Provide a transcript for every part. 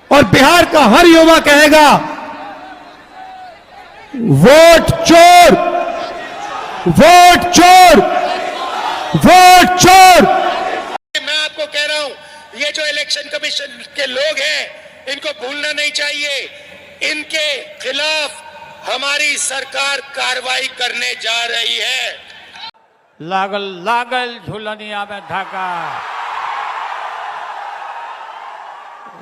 और बिहार का हर युवा कहेगा वोट चोर, वोट चोर, वोट चोर। मैं आपको कह रहा हूं, ये जो इलेक्शन कमीशन के लोग हैं इनको भूलना नहीं चाहिए। इनके खिलाफ हमारी सरकार कार्रवाई करने जा रही है। लागल लागल झुलनिया में धागा,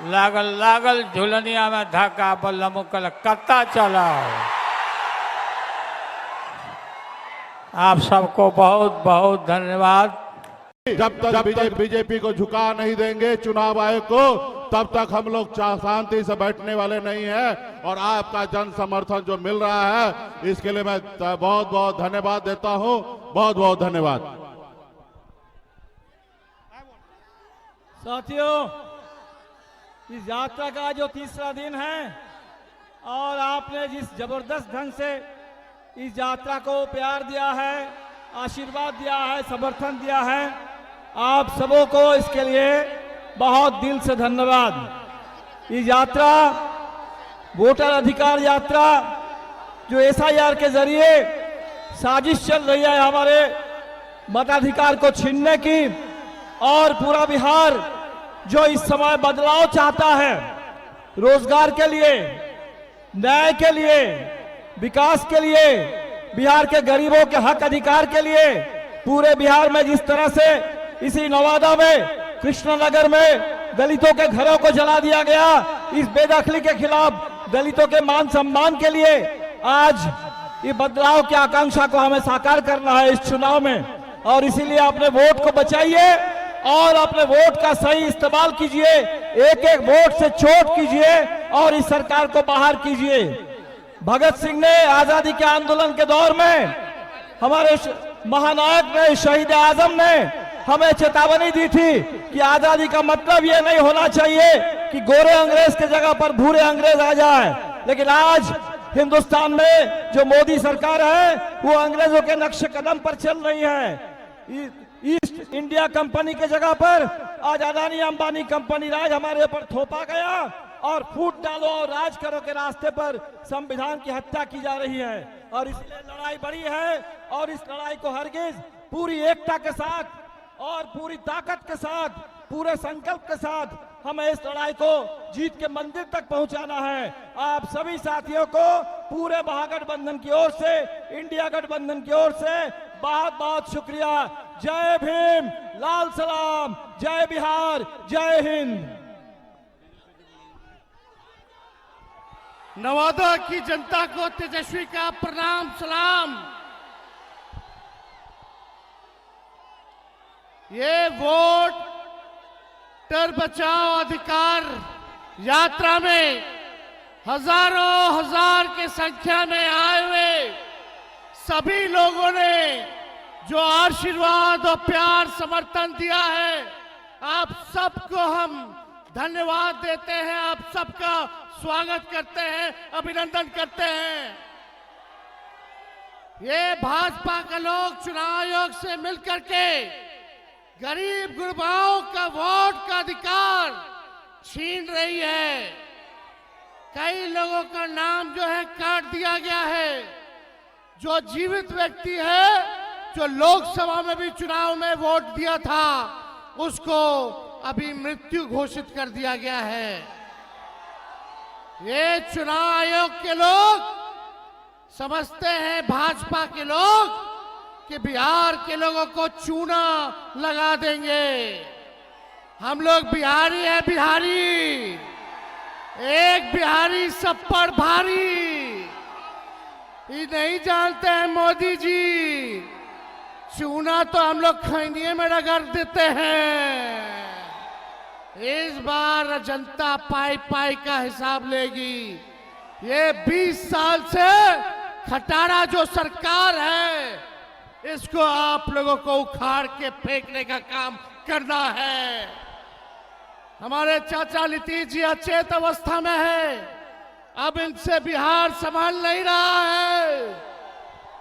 लागल लागल झुलनिया में धागा, बल्लम कलकत्ता चलाओ। आप सबको बहुत बहुत धन्यवाद। जब तक बीजेपी को झुका नहीं देंगे चुनाव आयोग को, तब तक हम लोग शांति से बैठने वाले नहीं हैं। और आपका जन समर्थन जो मिल रहा है इसके लिए मैं बहुत बहुत धन्यवाद देता हूं। बहुत बहुत धन्यवाद। साथियों, इस यात्रा का जो तीसरा दिन है और आपने जिस जबरदस्त ढंग से इस यात्रा को प्यार दिया है, आशीर्वाद दिया है, समर्थन दिया है, आप सबों को इसके लिए बहुत दिल से धन्यवाद। इस यात्रा वोटर अधिकार यात्रा जो SIR के जरिए साजिश चल रही है हमारे मताधिकार को छीनने की, और पूरा बिहार जो इस समय बदलाव चाहता है, रोजगार के लिए, न्याय के लिए, विकास के लिए, बिहार के गरीबों के हक अधिकार के लिए, पूरे बिहार में जिस तरह से इसी नवादा में, कृष्णनगर में दलितों के घरों को जला दिया गया, इस बेदखली के खिलाफ, दलितों के मान सम्मान के लिए आज ये बदलाव की आकांक्षा को हमें साकार करना है इस चुनाव में। और इसीलिए अपने वोट को बचाइए और अपने वोट का सही इस्तेमाल कीजिए, एक एक वोट से चोट कीजिए और इस सरकार को बाहर कीजिए। भगत सिंह ने आजादी के आंदोलन के दौर में, हमारे महानायक ने, शहीद आजम ने हमें चेतावनी दी थी कि आजादी का मतलब यह नहीं होना चाहिए कि गोरे अंग्रेज के जगह पर भूरे अंग्रेज आ जाए। लेकिन आज हिंदुस्तान में जो मोदी सरकार है वो अंग्रेजों के नक्शे कदम पर चल रही है। ईस्ट इंडिया कंपनी के जगह पर आज अदानी अंबानी कंपनी राज हमारे ऊपर थोपा गया और फूट डालो और राज करो के रास्ते पर संविधान की हत्या की जा रही है। और इसलिए लड़ाई बड़ी है और इस लड़ाई को हरगिज पूरी एकता के साथ और पूरी ताकत के साथ, पूरे संकल्प के साथ हमें इस लड़ाई को जीत के मंदिर तक पहुंचाना है। आप सभी साथियों को पूरे महागठबंधन की ओर से, इंडिया गठबंधन की ओर से बहुत बहुत शुक्रिया। जय भीम, लाल सलाम, जय बिहार, जय हिंद। नवादा की जनता को तेजस्वी का प्रणाम सलाम। ये वोटर बचाओ अधिकार यात्रा में हजारों हजार की संख्या में आए हुए सभी लोगों ने जो आशीर्वाद और प्यार समर्थन दिया है, आप सबको हम धन्यवाद देते हैं, आप सबका स्वागत करते हैं, अभिनंदन करते हैं। ये भाजपा के लोग चुनाव आयोग से मिलकर के गरीब गुरबाओं का वोट का अधिकार छीन रही है। कई लोगों का नाम जो है काट दिया गया है। जो जीवित व्यक्ति है, जो लोकसभा में भी चुनाव में वोट दिया था, उसको अभी मृत्यु घोषित कर दिया गया है। ये चुनाव आयोग के लोग समझते हैं, भाजपा के लोग, कि बिहार के लोगों को चूना लगा देंगे। हम लोग बिहारी हैं, बिहारी, एक बिहारी सब पर भारी। ये नहीं जानते हैं मोदी जी, चूना तो हम लोग खैनिये में रगड़ देते हैं। इस बार जनता पाई पाई का हिसाब लेगी। ये 20 साल से खटारा जो सरकार है, इसको आप लोगों को उखाड़ के फेंकने का काम करना है। हमारे चाचा नीतीश जी अचेत अवस्था में है, अब इनसे बिहार संभाल नहीं रहा है।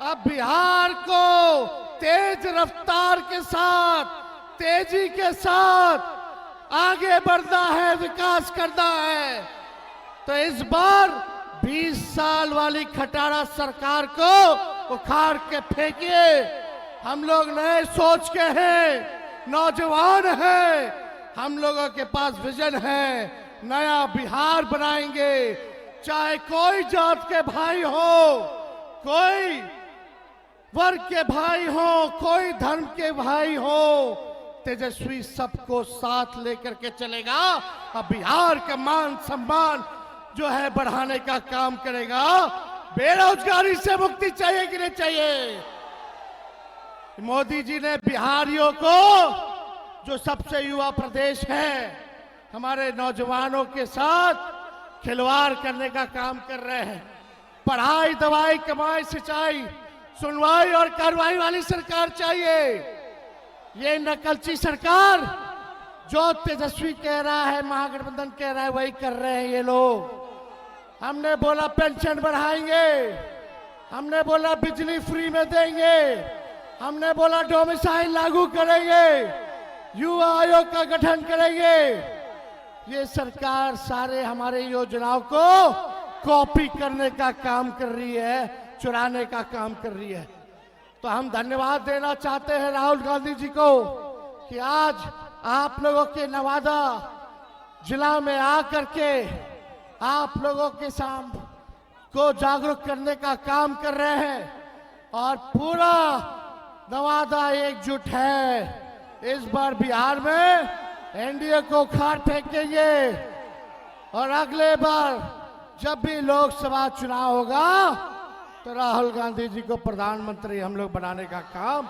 अब बिहार को तेज रफ्तार के साथ, तेजी के साथ आगे बढ़ना है, विकास करना है। तो इस बार 20 साल वाली खटारा सरकार को उखाड़ के फेंकिए। हम लोग नए सोच के हैं, नौजवान हैं, हम लोगों के पास विजन है, नया बिहार बनाएंगे। चाहे कोई जात के भाई हो, कोई वर्ग के भाई हो, कोई धर्म के भाई हो, तेजस्वी सबको साथ लेकर के चलेगा। अब बिहार का मान सम्मान जो है बढ़ाने का काम करेगा। बेरोजगारी से मुक्ति चाहिए कि नहीं चाहिए? मोदी जी ने बिहारियों को, जो सबसे युवा प्रदेश है, हमारे नौजवानों के साथ खिलवाड़ करने का काम कर रहे हैं। पढ़ाई, दवाई, कमाई, सिंचाई, सुनवाई और कार्रवाई वाली सरकार चाहिए। ये नकलची सरकार जो तेजस्वी कह रहा है, महागठबंधन कह रहा है, वही कर रहे हैं ये लोग। हमने बोला पेंशन बढ़ाएंगे, हमने बोला बिजली फ्री में देंगे, हमने बोला डोमिसाइल लागू करेंगे, युवा आयोग का गठन करेंगे। ये सरकार सारे हमारे योजनाओं को कॉपी करने का काम कर रही है, चुराने का काम कर रही है। तो हम धन्यवाद देना चाहते हैं राहुल गांधी जी को कि आज आप लोगों के नवादा जिला में आकर के आप लोगों के सामने को जागरूक करने का काम कर रहे हैं और पूरा नवादा एकजुट है। इस बार बिहार में एनडीए को उखाड़ फेंकेंगे और अगले बार जब भी लोकसभा चुनाव होगा तो राहुल गांधी जी को प्रधानमंत्री हम लोग बनाने का काम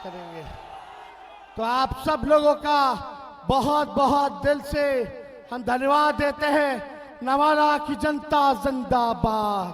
करेंगे। तो आप सब लोगों का बहुत बहुत दिल से हम धन्यवाद देते हैं। नवादा की जनता जिंदाबाद।